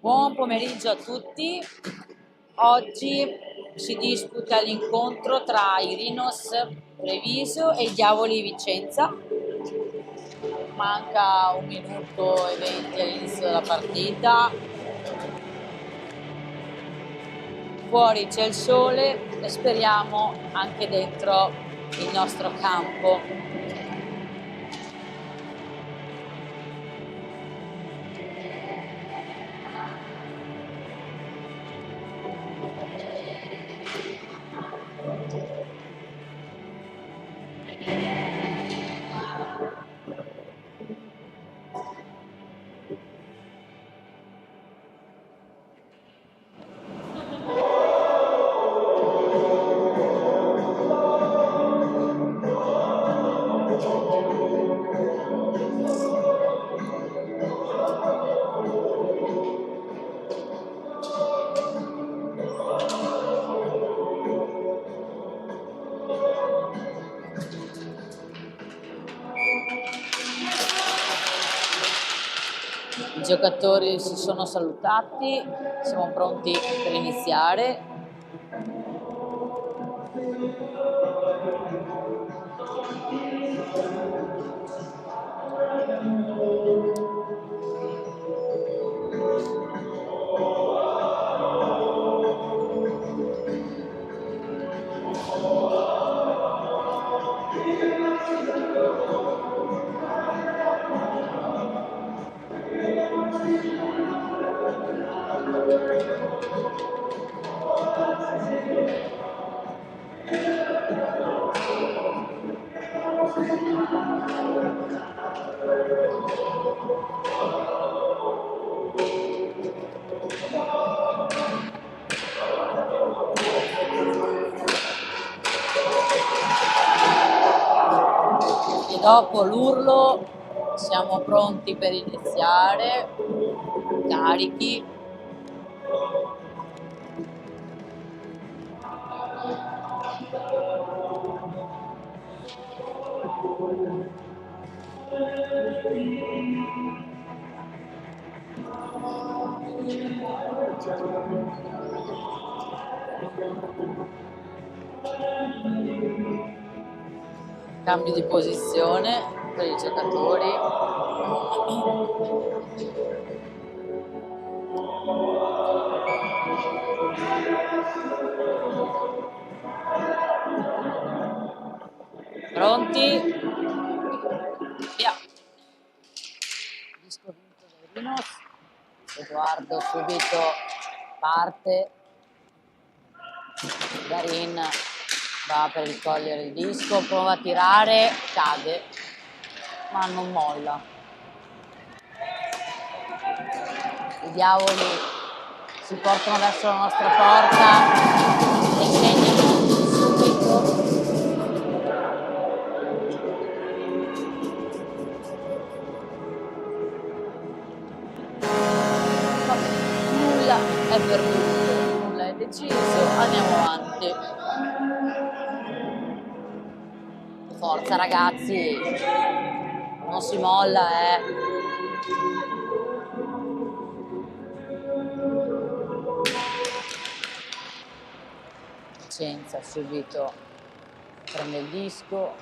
Buon pomeriggio a tutti. Oggi si disputa l'incontro tra i Rhinos Treviso e i Diavoli Vicenza. Manca 1 minuto e 20 all'inizio della partita. Fuori c'è il sole e speriamo anche dentro il nostro campo. I giocatori si sono salutati, siamo pronti per iniziare. E dopo l'urlo siamo pronti per iniziare, carichi. Cambio di posizione per i giocatori. Pronti? Via. Disco vinto dai Rhinos. Edoardo subito parte. Darin va per ricogliere il disco, prova a tirare, cade, ma non molla. I Diavoli si portano verso la nostra porta e segnano subito. Nulla è perduto, nulla è deciso, andiamo avanti. Forza ragazzi, non si molla, Vicenza subito prende il disco.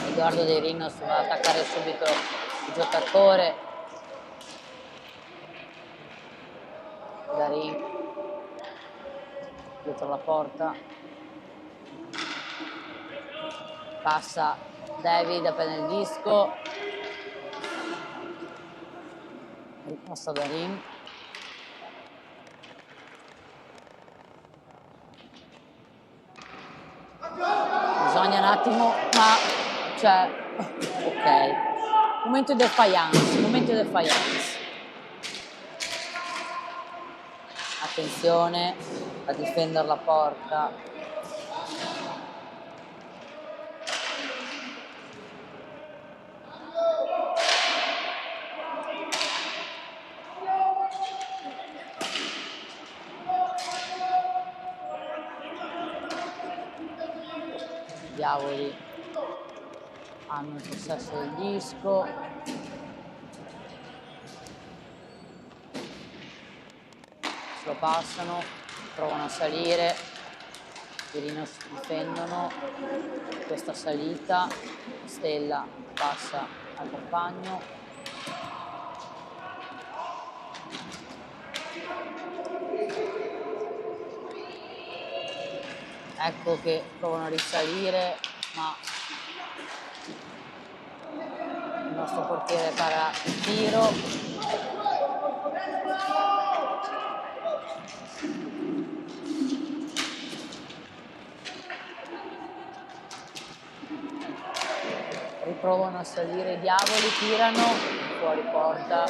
Edoardo dei Rhinos va ad attaccare subito il giocatore. Darin dietro la porta. Passa David, prende il disco. Ripassa Darin. Bisogna un attimo, ma cioè, ok. Momento di defiance. Attenzione a difendere la porta. I Diavoli hanno il possesso del disco. lo passano, provano a salire, i Rinos difendono questa salita, Stella passa al compagno, ecco che provano a risalire, ma il nostro portiere para il tiro. Riprovano a salire i diavoli, tirano, fuori porta.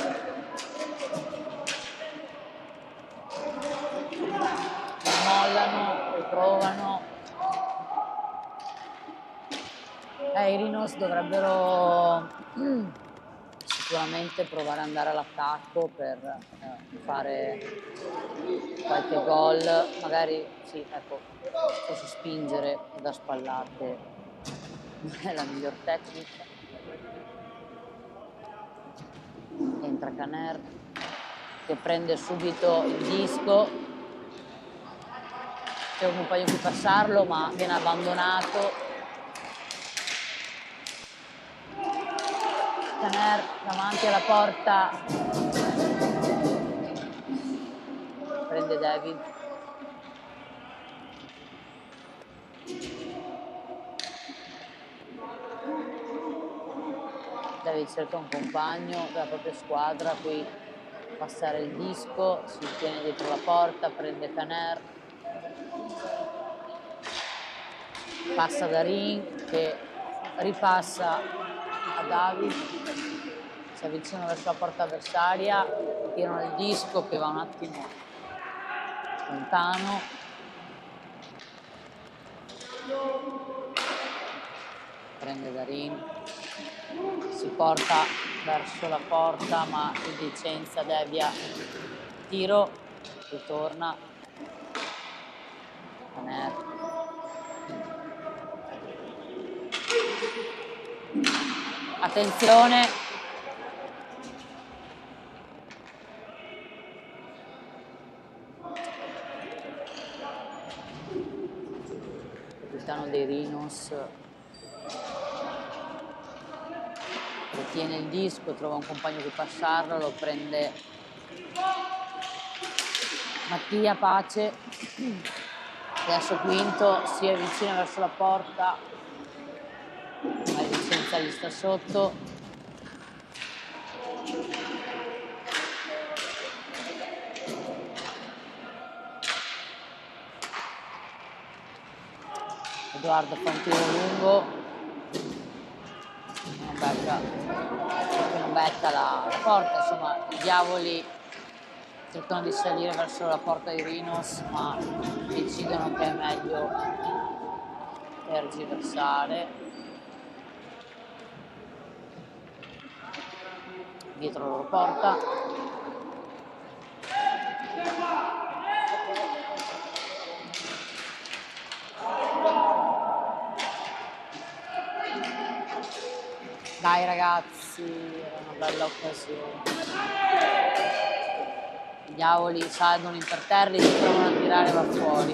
Mollano, riprovano. I Rinos dovrebbero sicuramente provare ad andare all'attacco per fare qualche gol, magari sì, ecco, forse spingere da spallate non è la miglior tecnica. Entra Caner che prende subito il disco, c'è un compagno qui passarlo ma viene abbandonato. Caner davanti alla porta, prende David. David cerca un compagno della propria squadra, qui passare il disco, si tiene dietro la porta, prende Caner, passa Darin che ripassa a David, si avvicina verso la porta avversaria, tirano il disco che va un attimo lontano, prende Darin, si porta verso la porta ma il Vicenza devia tiro, ritorna Caner, attenzione, il capitano dei Rinos tiene il disco, trova un compagno che passarlo, lo prende Mattia Pace, adesso Quinto si avvicina verso la porta, ma il Vicenza gli sta sotto, Edoardo fa un tiro lungo, non becca la porta, insomma i diavoli cercano di salire verso la porta di Rinos ma decidono che è meglio tergiversare dietro la loro porta. Dai ragazzi, era una bella occasione. I diavoli salgono imperterriti, si provano a tirare, va fuori.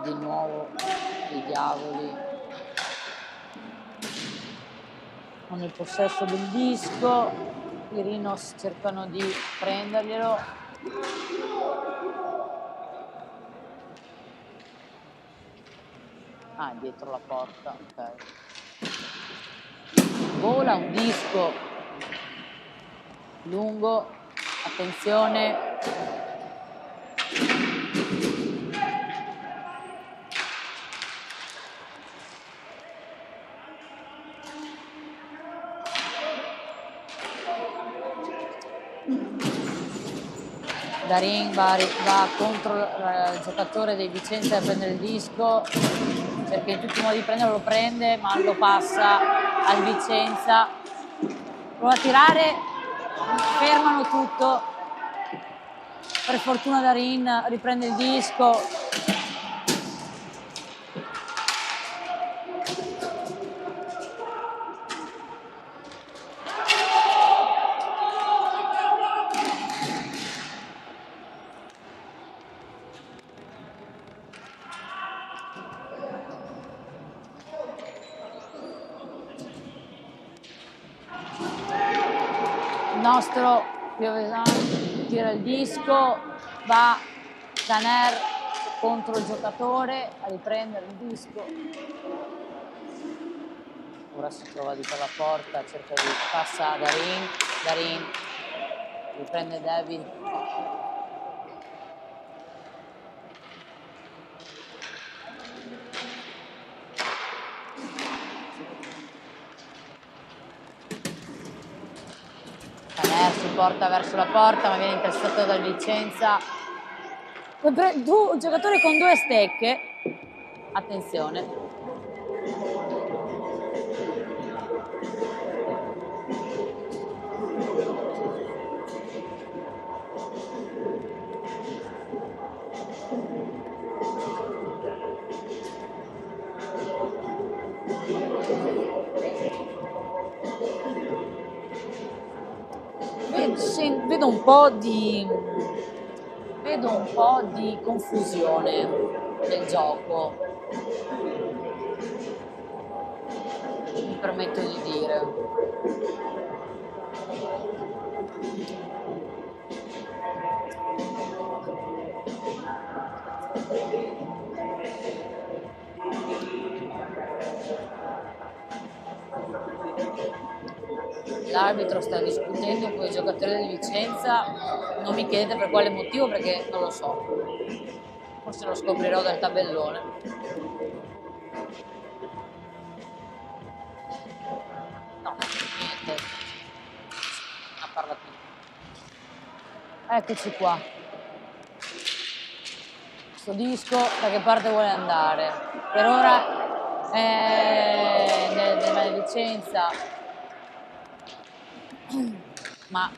Di nuovo i diavoli con il possesso del disco. I Rinos cercano di prenderglielo, dietro la porta, ok. Vola un disco lungo, attenzione, Darin va contro il giocatore dei Vicenza a prendere il disco, cerca in tutti i modi di prenderlo, lo prende ma lo passa al Vicenza, prova a tirare, fermano tutto, per fortuna Darin riprende il disco, nostro Piovesan tira il disco, va Caner contro il giocatore a riprendere il disco. Ora si trova di per la porta, cerca di passa a Darin riprende David. Caner si porta verso la porta ma viene intercettato dal Vicenza. Un giocatore con 2 stecche, attenzione. Vedo un po' di confusione nel gioco, mi permetto di dire. L'arbitro sta discutendo con i giocatori del Vicenza, non mi chiedete per quale motivo perché non lo so, forse lo scoprirò dal tabellone. No, niente, ha parlato. Eccoci qua. Questo disco da che parte vuole andare? Per ora è nella Vicenza. Ma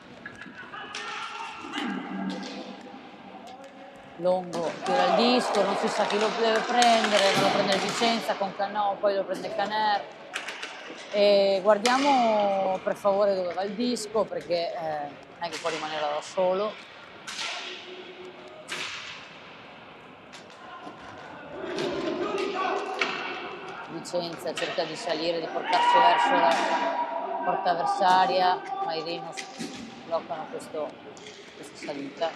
Longo tira il disco, non si sa chi lo deve prendere, non lo prende il Vicenza con Cannò, poi lo prende Caner. E guardiamo per favore dove va il disco perché non è che può rimanere da solo. Vicenza cerca di salire, di portarsi verso la porta avversaria, ma i Rhinos bloccano questa salita.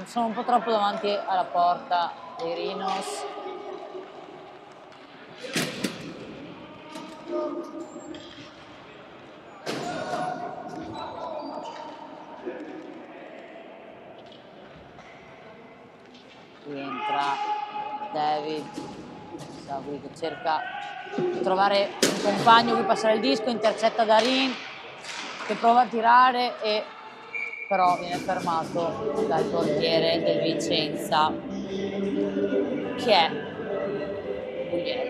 Sono un po' troppo davanti alla porta dei Rhinos. Rientra David, Sagui che cerca di trovare un compagno che passare il disco, intercetta Darin che prova a tirare e però viene fermato dal portiere del Vicenza che è Guglielmi.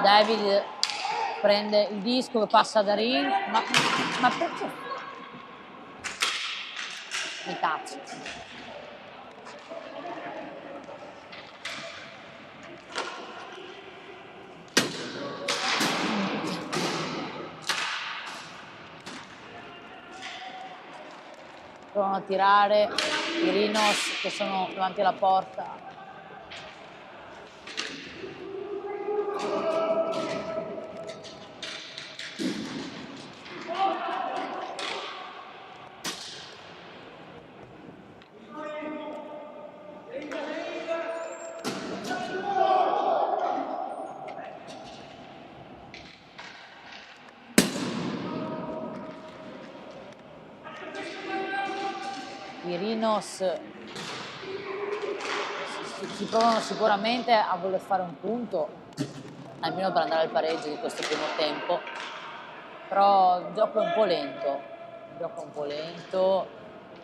David prende il disco e passa da Ring, ma perché? Mi taccio. Provano a tirare i Rhinos che sono davanti alla porta. I Rhinos si provano sicuramente a voler fare un punto, almeno per andare al pareggio di questo primo tempo, però il gioco è un po' lento,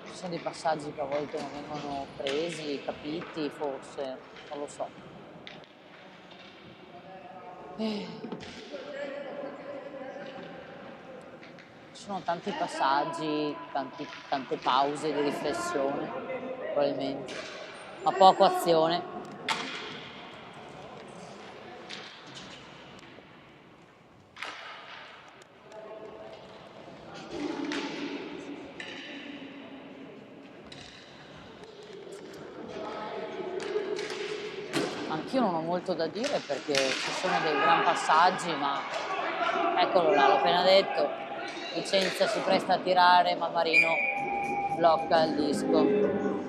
ci sono dei passaggi che a volte non vengono presi, capiti, forse, non lo so. Ci sono tanti passaggi, tante pause di riflessione, probabilmente, ma poco azione. anch'io non ho molto da dire perché ci sono dei gran passaggi, ma eccolo là, l'ho appena detto, Vicenza si presta a tirare, ma Marino blocca il disco.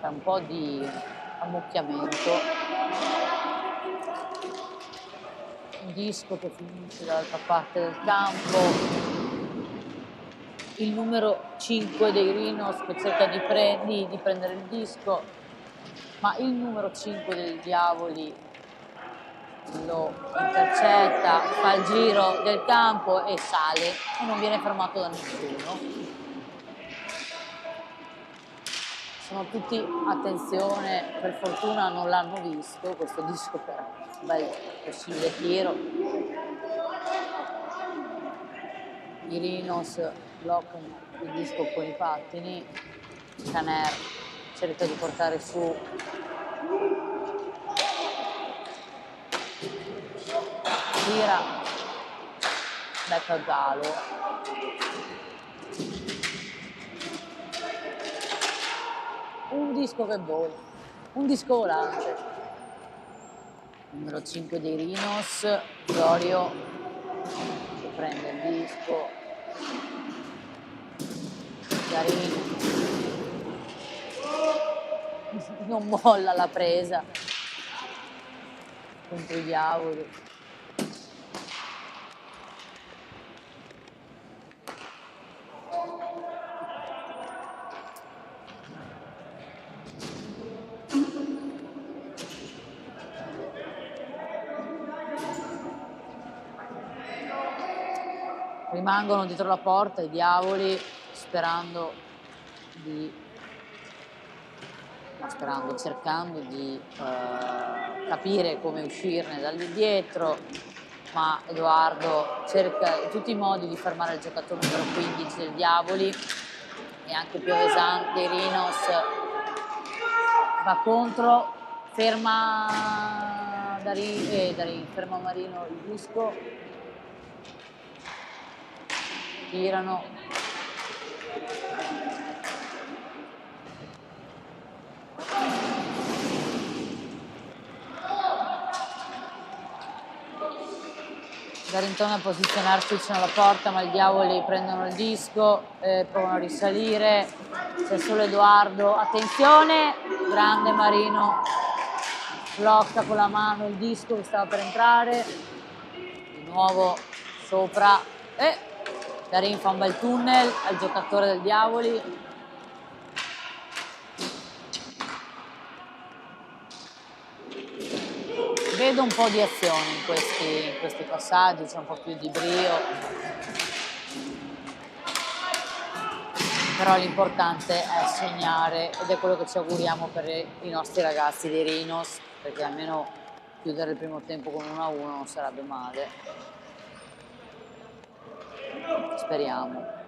C'è un po' di ammucchiamento, un disco che finisce dall'altra parte del campo, il numero 5 dei Rhinos che cerca di prendere il disco, ma il numero 5 dei Diavoli lo intercetta, fa il giro del campo e sale e non viene fermato da nessuno. Sono tutti, attenzione, per fortuna non l'hanno visto questo disco per un bel possibile tiro. I Rhinos bloccano il disco con i pattini, Caner cerca di portare su tira, becca il palo. Un disco che vola, un disco volante. Numero 5 dei Rhinos, Florio che prende il disco, Garini non molla la presa contro i Diavoli. Rimangono dietro la porta i Diavoli cercando di capire come uscirne da lì dietro, ma Edoardo cerca in tutti i modi di fermare il giocatore numero 15 del Diavoli e anche Piovesan dei Rhinos va contro, ferma ferma Marino il disco, tirano, Garintone a posizionarsi vicino alla porta, ma i Diavoli prendono il disco, provano a risalire, c'è solo Edoardo, attenzione, grande Marino, blocca con la mano il disco che stava per entrare, di nuovo sopra, Garin fa un bel tunnel al giocatore del Diavoli. Vedo un po' di azione in questi passaggi, c'è un po' più di brio, però l'importante è segnare ed è quello che ci auguriamo per i nostri ragazzi dei Rhinos, perché almeno chiudere il primo tempo con 1-1 non sarebbe male. Speriamo.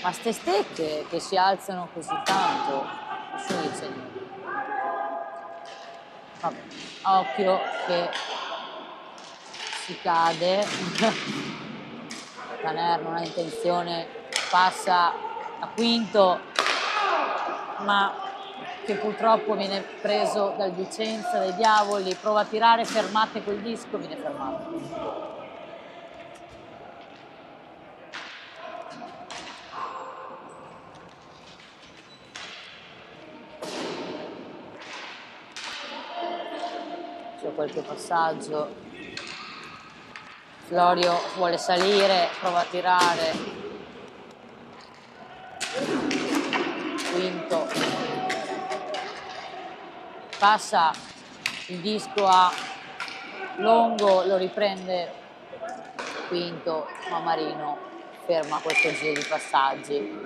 Ma ste stecche che si alzano così tanto, nessuno dice niente. Vabbè, occhio che si cade. Caner non ha intenzione, passa a quinto, ma che purtroppo viene preso dal Vicenza, dai Diavoli, prova a tirare, fermate quel disco, viene fermato. C'è qualche passaggio, Florio vuole salire, prova a tirare, quinto, passa il disco a Longo lo riprende Quinto, ma Marino ferma questo giro di passaggi.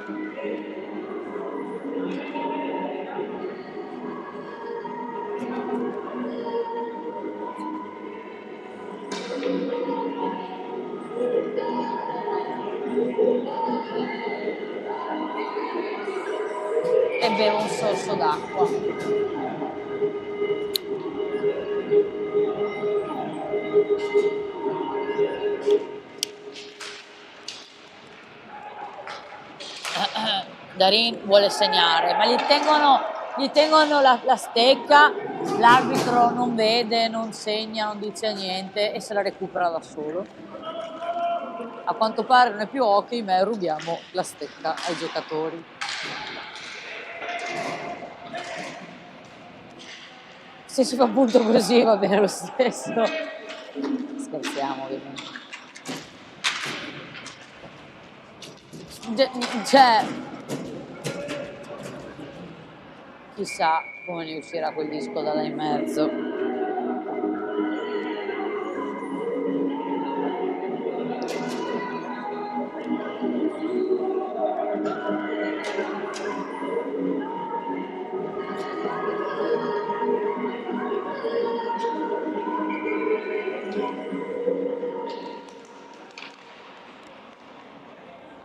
E bevo un sorso d'acqua. Darin vuole segnare, ma gli tengono la stecca, l'arbitro non vede, non segna, non dice niente e se la recupera da solo. A quanto pare non è più hockey, ma rubiamo la stecca ai giocatori. Se si fa appunto così va bene lo stesso. Scherziamo ovviamente. Cioè, chissà come ne uscirà quel disco da là in mezzo.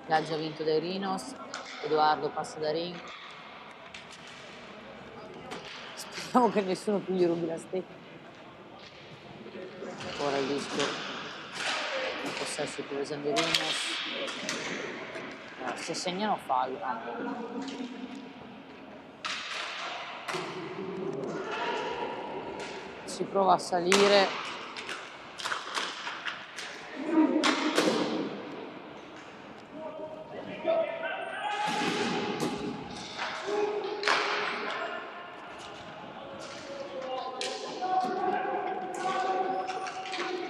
Viaggio ha vinto dai Rhinos, Edoardo passa da Ring. Speriamo che nessuno più gli rubi la stecca. Ora il disco in possesso più esame dei Rhinos. Se segnano fallo. Si prova a salire.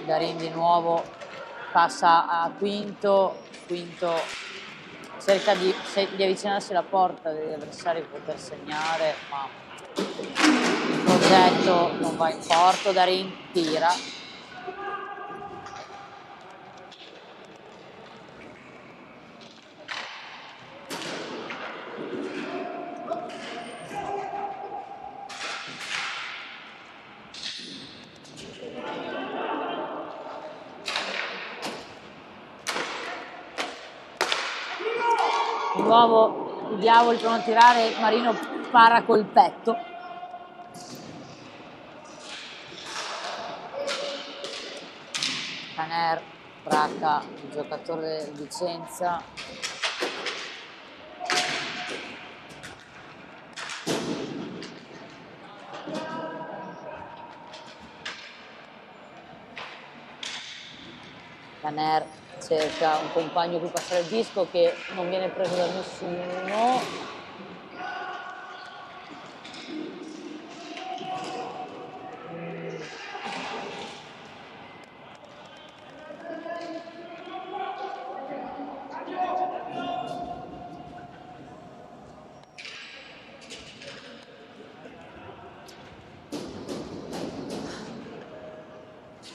Darin di nuovo passa a Quinto cerca di avvicinarsi alla porta degli avversari per poter segnare, ma il progetto non va in porto. Darin tira. Di nuovo i diavoli provano a tirare, Marino para col petto. Caner bracca il giocatore del Vicenza. Caner cerca un compagno per passare il disco che non viene preso da nessuno.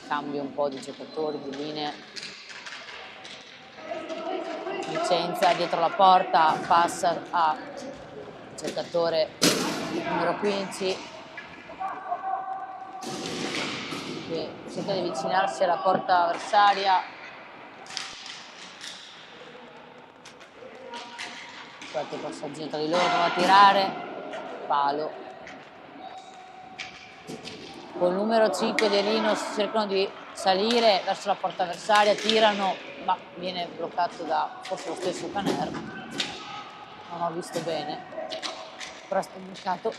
Cambia un po' di giocatori, di linee. Vicenza dietro la porta, passa a giocatore numero 15 che cerca di avvicinarsi alla porta avversaria. Qualche passaggio tra di loro, prova a tirare, palo. Col numero 5 dei Rhinos cercano di salire verso la porta avversaria, tirano, ma viene bloccato da forse lo stesso Caner. Non ho visto bene, però sta bloccato.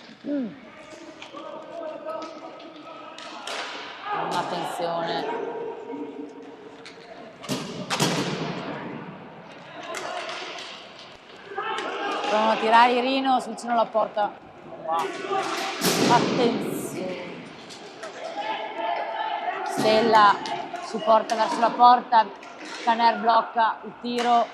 Attenzione. Provano a tirare i Rhinos vicino alla porta. Wow. Attenzione. Stella si porta verso la porta, Caner blocca il tiro.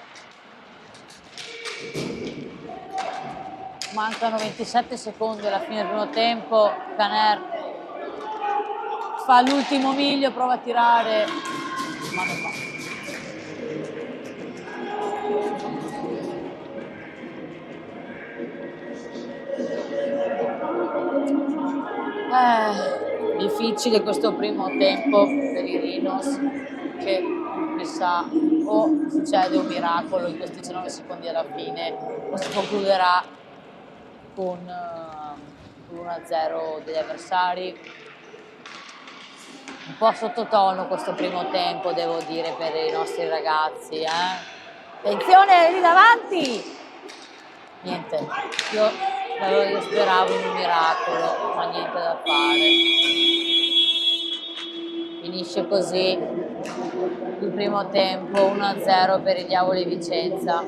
Mancano 27 secondi alla fine del primo tempo. Caner fa l'ultimo miglio, prova a tirare, ma non va. Difficile questo primo tempo per i Rhinos, che chissà, o succede un miracolo in questi 19 secondi alla fine, o si concluderà con l'1-0 degli avversari. Un po' sottotono questo primo tempo, devo dire, per i nostri ragazzi. Attenzione lì davanti! Niente, io speravo in un miracolo, ma niente da fare. Finisce così il primo tempo, 1-0 per i Diavoli Vicenza.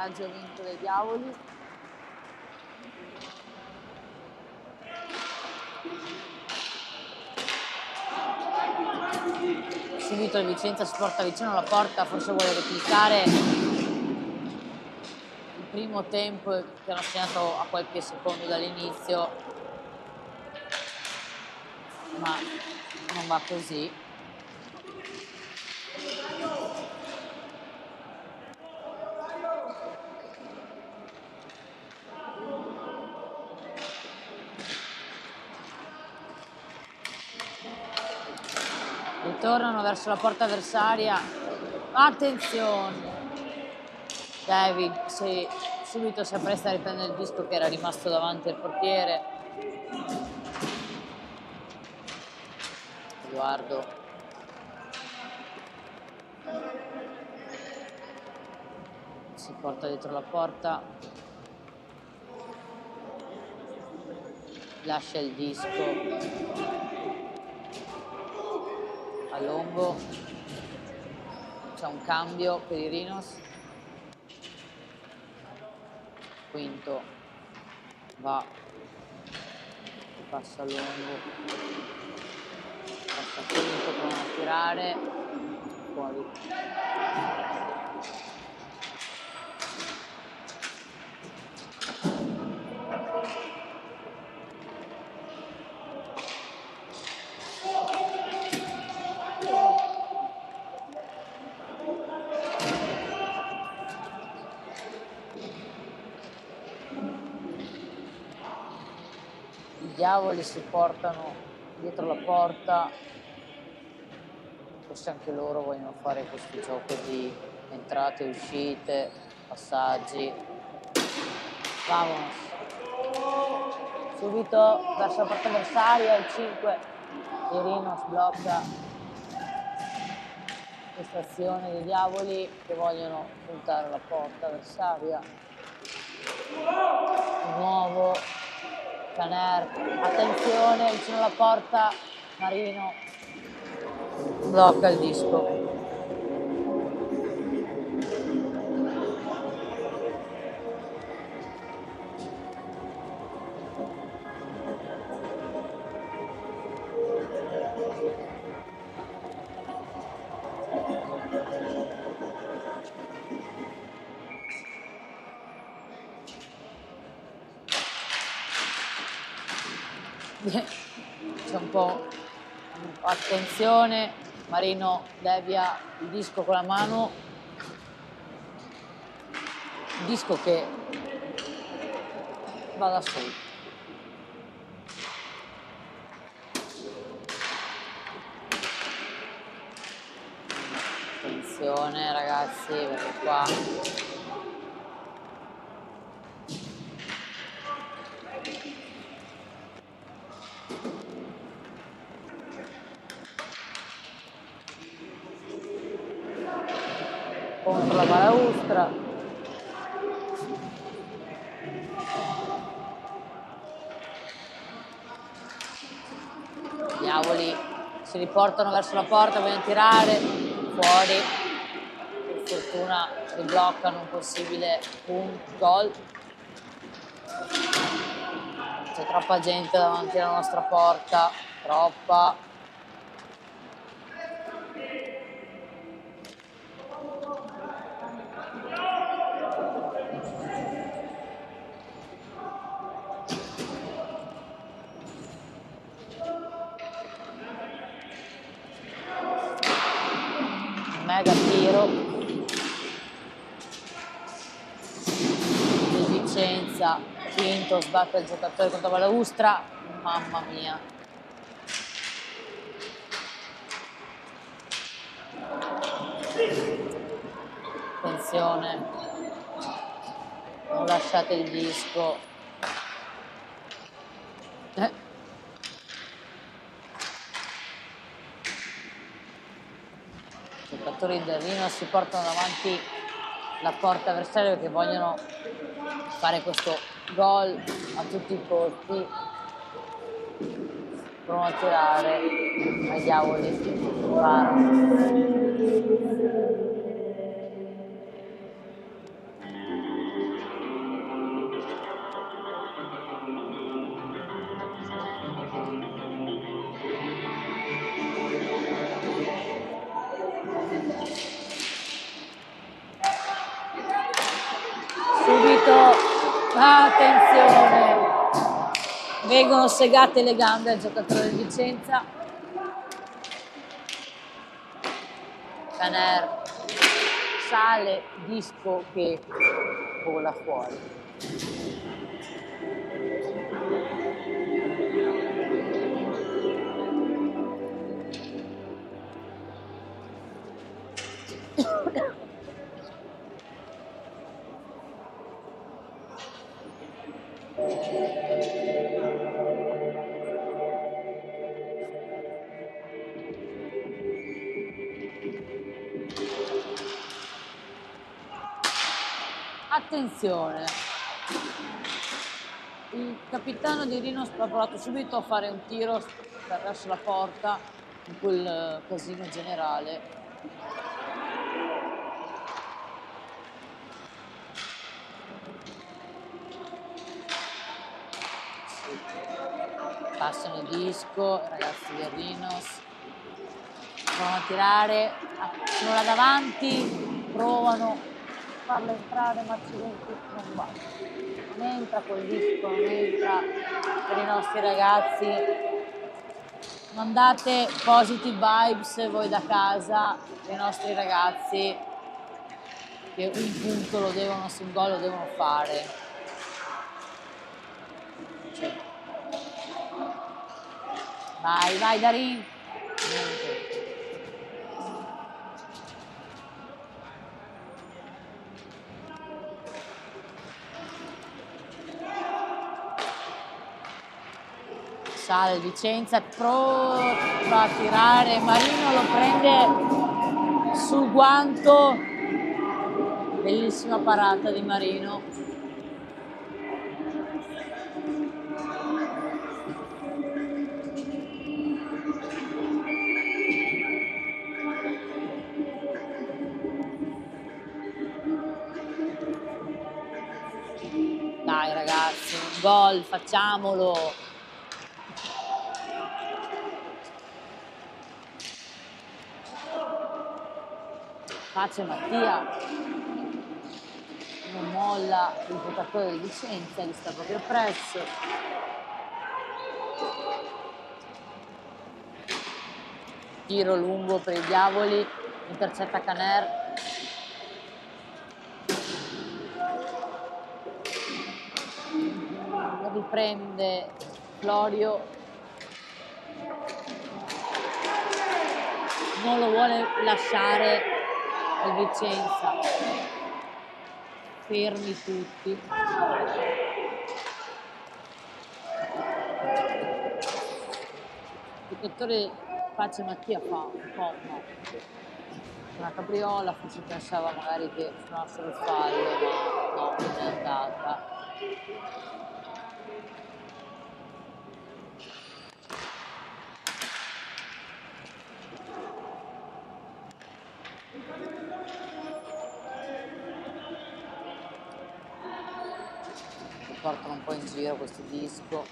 Lancio vinto dai Diavoli. Subito il Vicenza si porta vicino alla porta, forse vuole replicare il primo tempo che hanno segnato a qualche secondo dall'inizio, ma non va così. Ritornano verso la porta avversaria. Attenzione! David subito si appresta a riprendere il disco che era rimasto davanti al portiere. Edoardo. Si porta dietro la porta. Lascia il disco a Longo. C'è un cambio per i Rhinos. Quinto va, passa Longo, passa Quinto, provano a tirare, fuori. I Diavoli si portano dietro la porta, forse anche loro vogliono fare questo gioco di entrate e uscite, passaggi. Vamos! Subito verso la porta avversaria, il 5, il Rhinos blocca questa azione dei Diavoli che vogliono puntare alla porta avversaria. Di nuovo Caner, attenzione, vicino alla porta, Marino blocca il disco. C'è un po' attenzione, Marino devia il disco con la mano, il disco che va da solo. Attenzione ragazzi, perché qua contro la balaustra. Diavoli si riportano verso la porta, vogliono tirare, fuori. Per fortuna ribloccano un possibile gol. C'è troppa gente davanti alla nostra porta, troppa. Mega tiro di Vicenza, Quinto sbatte il giocatore contro balaustra, mamma mia. Attenzione, non lasciate il disco. I giocatori del Rhinos si portano davanti la porta avversaria perché vogliono fare questo gol a tutti i costi. Provano a tirare ai Diavoli, parano. attenzione, vengono segate le gambe al giocatore del Vicenza. Caner sale, disco che vola fuori. Attenzione, il capitano di Rinos ha provato subito a fare un tiro verso la porta in quel casino generale. Passano il disco, i ragazzi del Rinos provano a tirare, sono là davanti, provano a farlo entrare, ma accidenti non va. Non entra quel disco, non entra per i nostri ragazzi. Mandate positive vibes voi da casa, i nostri ragazzi che un punto lo devono, se un gol lo devono fare. Vai, vai Darin. Sale il Vicenza, prova a tirare, Marino lo prende sul guanto, bellissima parata di Marino. Dai ragazzi, un gol, facciamolo. Pace Mattia non molla il giocatore del Vicenza, gli sta proprio appresso. Tiro lungo per i diavoli, intercetta Caner. Riprende Florio, non lo vuole lasciare il Vicenza, fermi tutti. Il giocatore Pace Mattia fa un po' una capriola, forse pensava magari che suonassero il fallo, ma no, non è andata. Portano un po' in giro questo disco,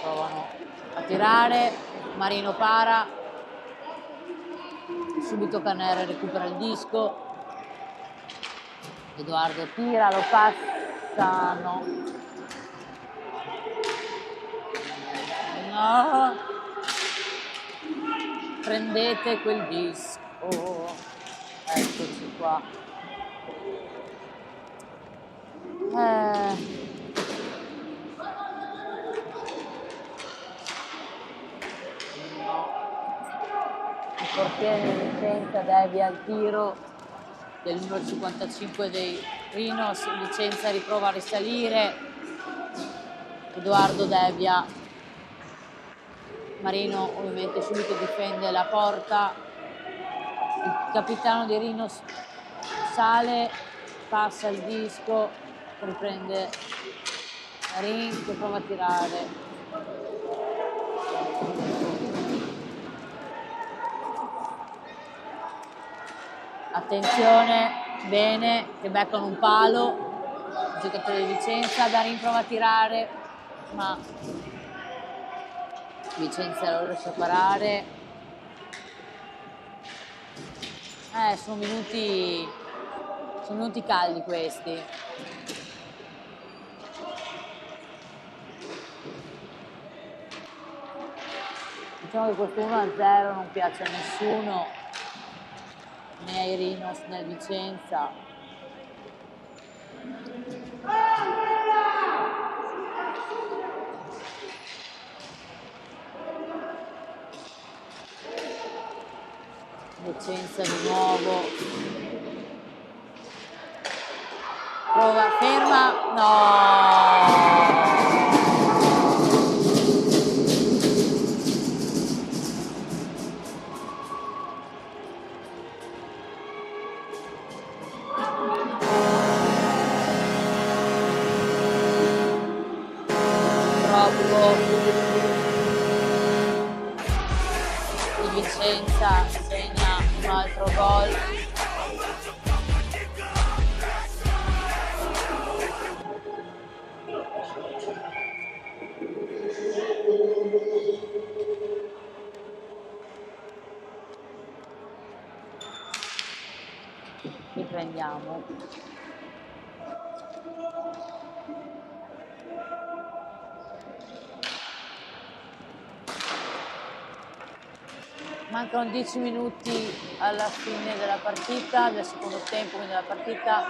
provano a tirare, Marino para, subito Caner recupera il disco, Edoardo tira, lo passa, no, prendete quel disco, eccoci qua. Il portiere di Vicenza devia il tiro del numero 55 dei Rinos, Vicenza riprova a risalire, Edoardo devia, Marino ovviamente subito difende la porta, il capitano di Rinos sale, passa il disco, riprende Marin che prova a tirare. Attenzione, bene, che beccano un palo, il giocatore di Vicenza, Darin prova a tirare, ma Vicenza lo riesce a parare. Sono minuti Sono venuti caldi questi. Diciamo che questo 1-0 non piace a nessuno, né ai Rhinos né al Vicenza. Vicenza di nuovo. Prova, ferma, no! Il Vicenza segna un altro gol. Riprendiamo. Mancano 10 minuti alla fine della partita, del secondo tempo, quindi della partita.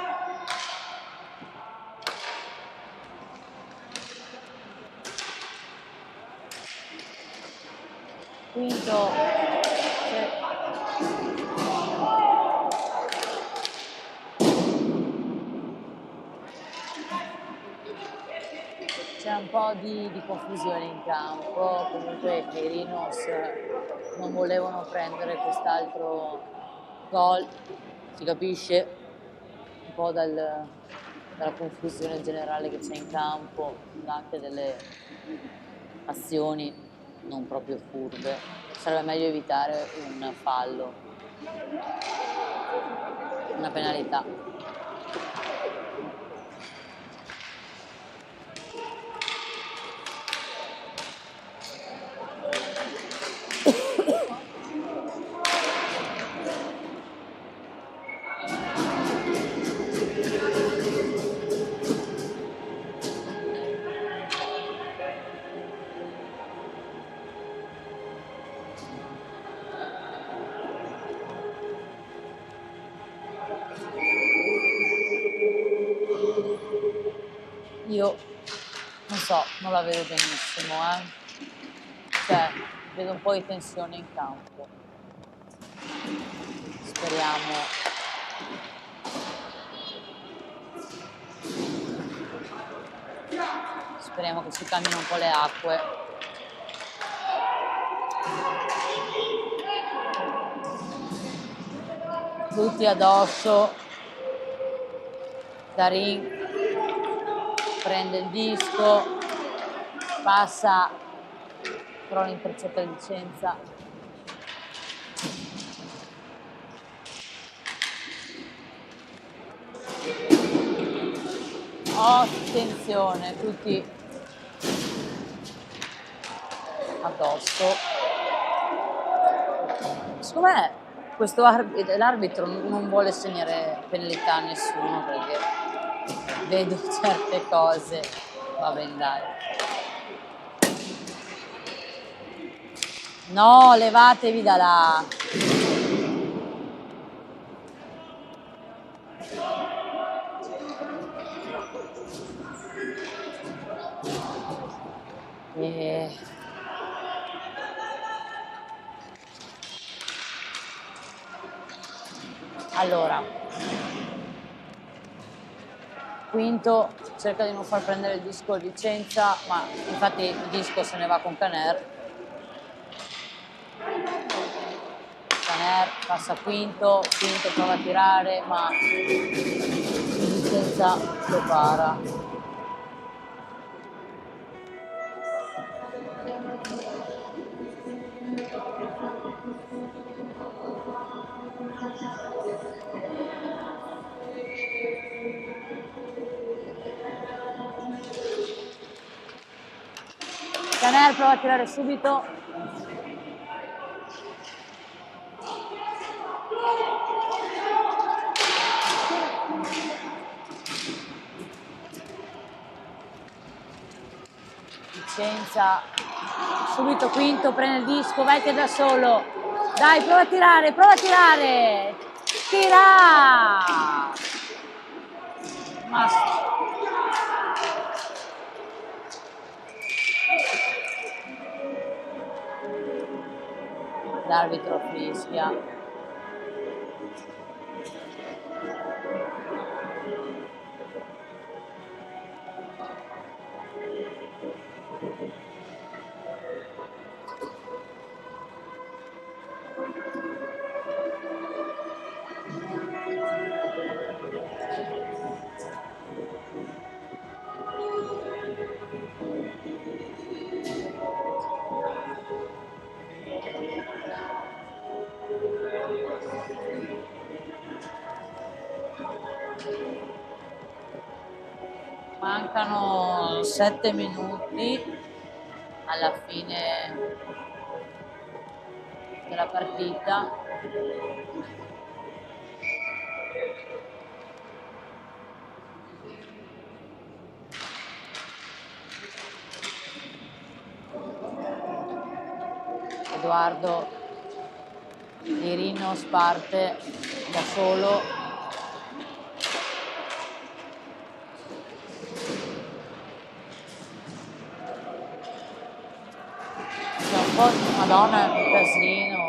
Quinto. C'è un po' di confusione in campo, comunque i Rhinos non volevano prendere quest'altro gol, si capisce un po' dalla confusione generale che c'è in campo, anche delle azioni non proprio furbe. Sarebbe meglio evitare un fallo, una penalità. Io non so, non la vedo benissimo, cioè vedo un po' di tensione in campo. Speriamo che si calmino un po' le acque. Tutti addosso. Darin prende il disco, passa, però intercetta il Vicenza. Attenzione, tutti addosso. Secondo me questo l'arbitro non vuole segnare penalità a nessuno, perché vedo certe cose. Va bene, dai. No, levatevi da là. Allora, Quinto cerca di non far prendere il disco al Vicenza, ma infatti il disco se ne va con Caner. Caner passa Quinto prova a tirare, ma il Vicenza lo para. Caner prova a tirare subito. Vicenza, subito quinto, prende il disco, vai che da solo, dai, prova a tirare, tira! Ma... L'arbitro fischia. Mancano 7 minuti alla fine della partita. Edoardo Irinos parte da solo. Madonna, è un casino.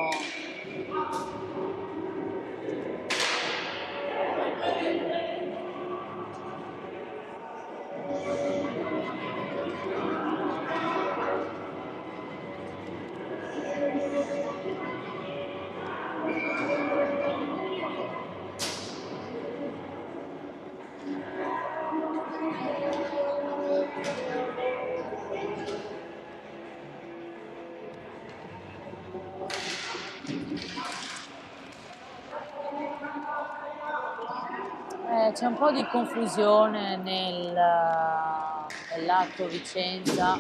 C'è un po' di confusione nell'atto Vicenza.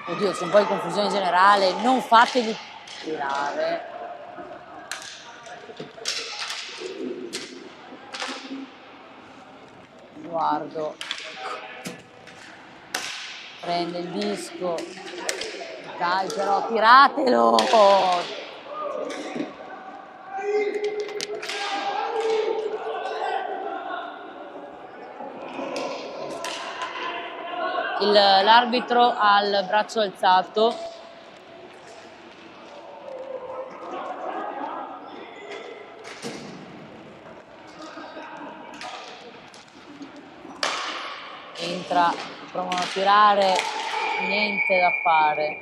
Oddio, c'è un po' di confusione generale, non fatevi tirare. Guardo. Prende il disco. Dai, però tiratelo! L'arbitro ha il braccio alzato. Entra, provano a tirare, niente da fare.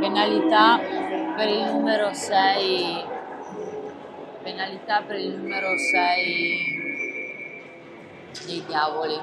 Penalità per il numero 6. Penalità per il numero 6 dei Diavoli.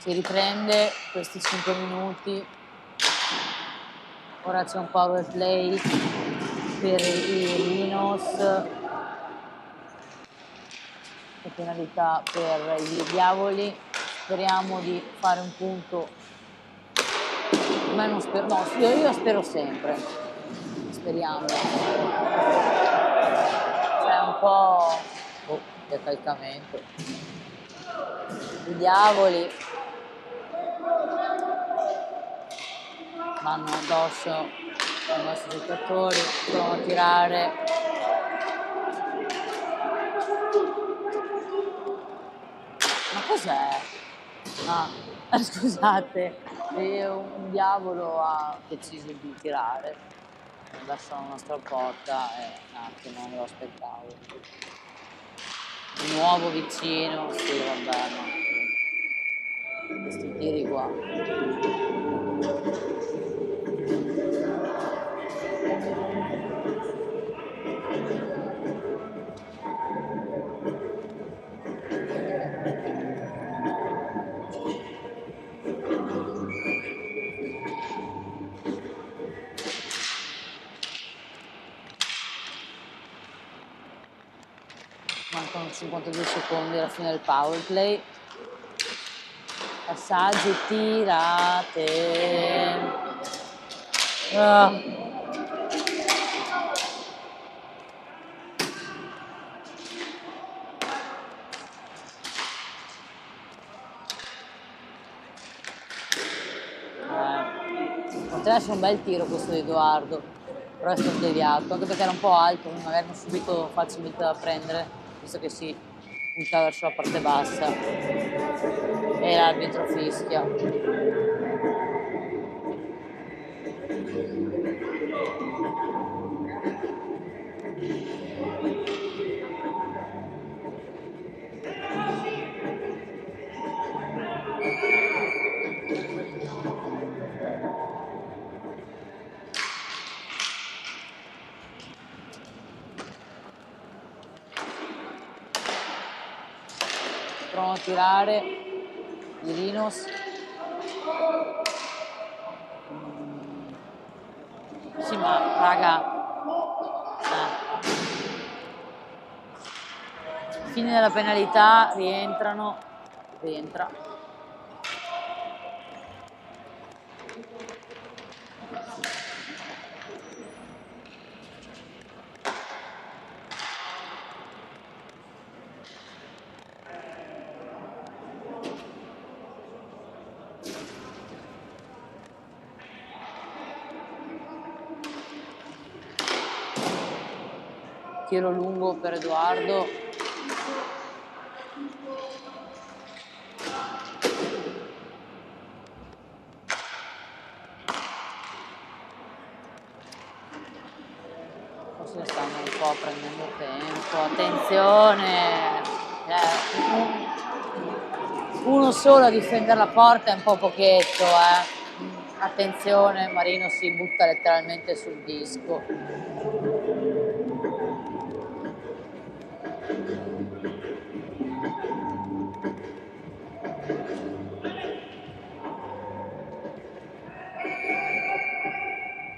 Si riprende questi 5 minuti. Ora c'è un power play per i Linos e penalità per i Diavoli. Speriamo di fare un punto Ma non spero, no, io spero sempre, speriamo. C'è un po' decalcamento. I diavoli vanno addosso ai nostri giocatori, provano a tirare. Ma cos'è? Ah, scusate, un diavolo ha deciso di tirare verso la nostra porta e un attimo, non me lo aspettavo. Di nuovo vicino, sì vabbè, ma questi tiri qua. Mancano 52 secondi alla fine del power play. Passaggi tirate. Poteva essere un bel tiro questo di Edoardo, però è stato deviato, anche perché era un po' alto, quindi magari non subito facilmente da prendere, visto che si punta verso la parte bassa e l'arbitro fischia. Provano a tirare i Rinos. Sì, ma raga, fine della penalità, rientra. Tiro lungo per Edoardo. Forse stanno un po' prendendo tempo. Attenzione! Uno solo a difendere la porta è un po' pochetto, Attenzione, Marino si butta letteralmente sul disco.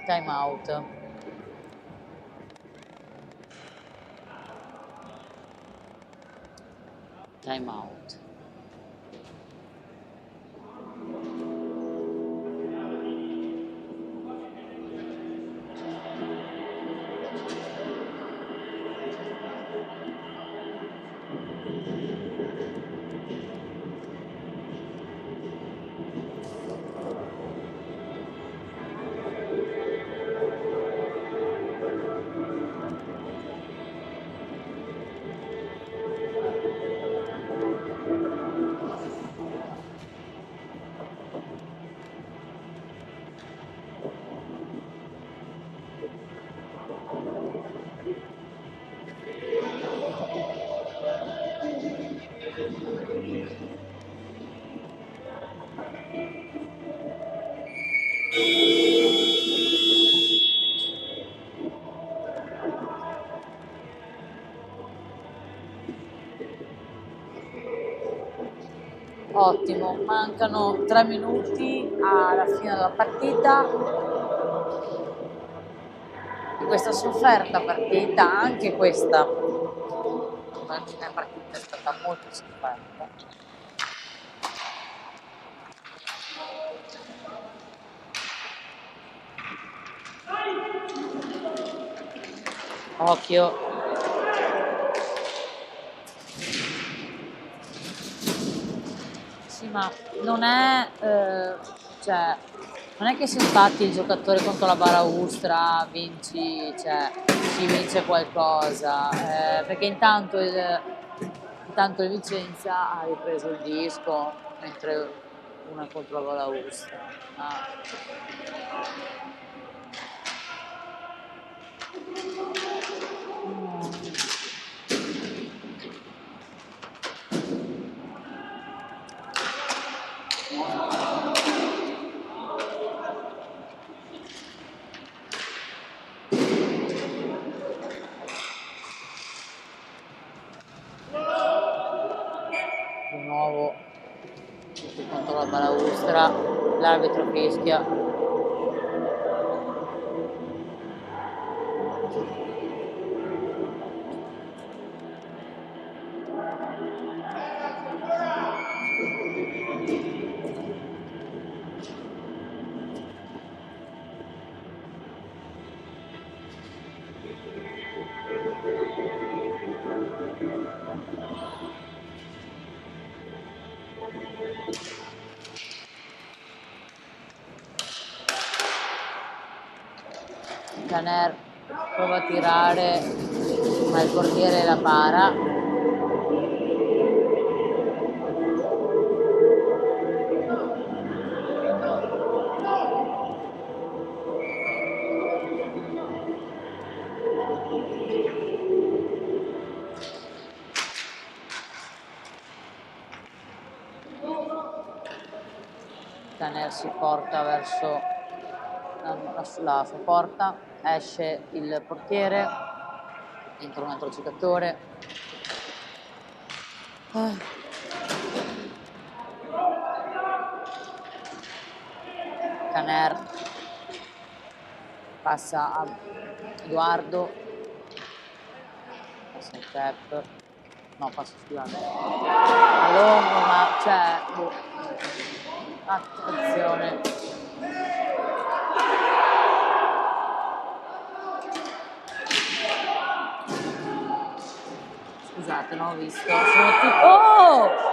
Time out. Time out. Ottimo, mancano 3 minuti alla fine della partita, di questa sofferta partita, anche questa partita è stata molto sofferta. Occhio. Sì, ma non è, cioè, non è che se sbatti il giocatore contro la balaustra vinci, cioè, si vince qualcosa, perché intanto il Vicenza ha ripreso il disco mentre uno è contro la balaustra. Ah. Di nuovo tutti contro la balaustra, l'arbitro fischia. Caner prova a tirare, ma il portiere la para. Caner si porta verso la sua porta, esce il portiere, entra un altro giocatore. Caner passa a Edoardo, passa il Pep, no, passa, scusate, a Longo, ma cioè, attenzione. Scusate, non ho visto, sono tutti... Oh!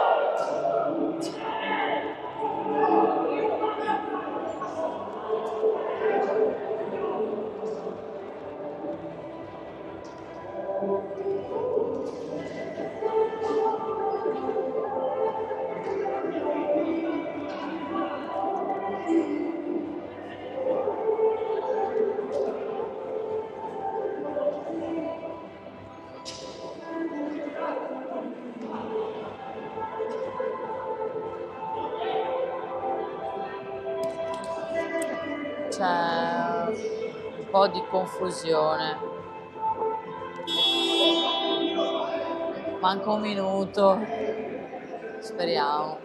'C'è un po' di confusione. Manca un minuto. Speriamo.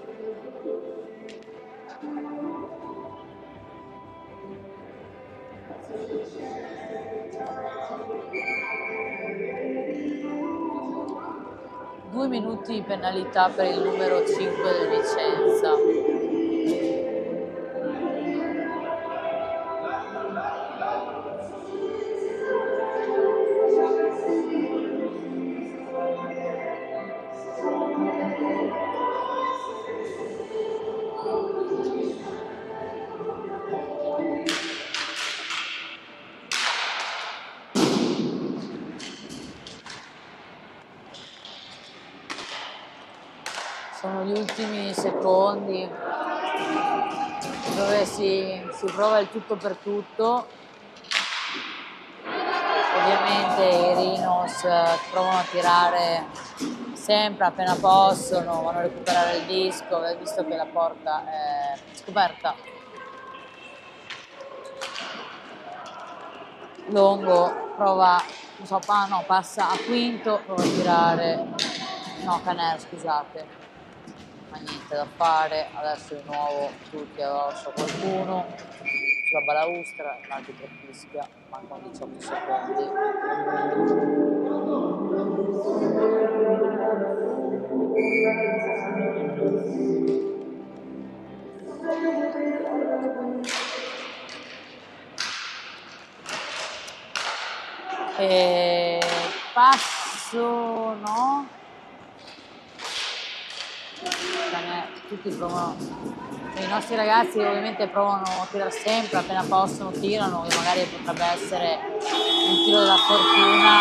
Due minuti di penalità per il numero 5 del Vicenza. Sono gli ultimi secondi dove si prova il tutto per tutto. Ovviamente i Rhinos provano a tirare sempre appena possono, vanno a recuperare il disco, visto che la porta è scoperta. Longo prova, non so, no, passa a Quinto, prova a tirare, no, Caner, scusate. Ma niente da fare, adesso di nuovo tutti addosso a qualcuno, sulla balaustra, l'arbitro fischia, mancano 18 secondi. E passo, no? Tutti provano, i nostri ragazzi ovviamente provano a tirare sempre, appena possono tirano, che magari potrebbe essere un tiro della fortuna,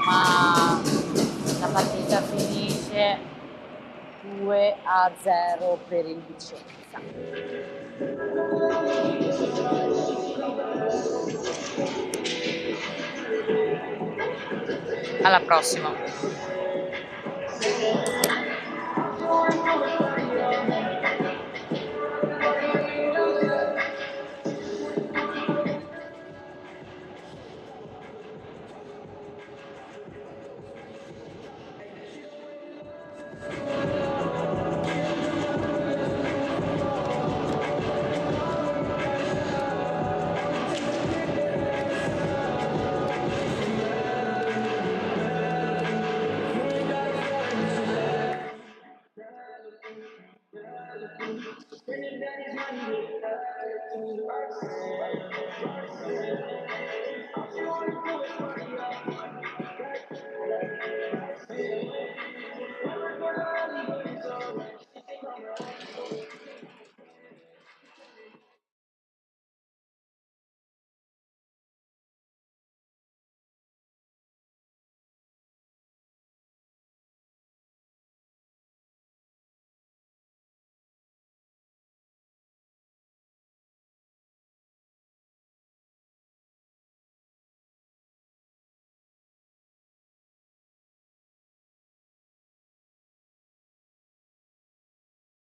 ma la partita finisce 2-0 per il Vicenza. Alla prossima.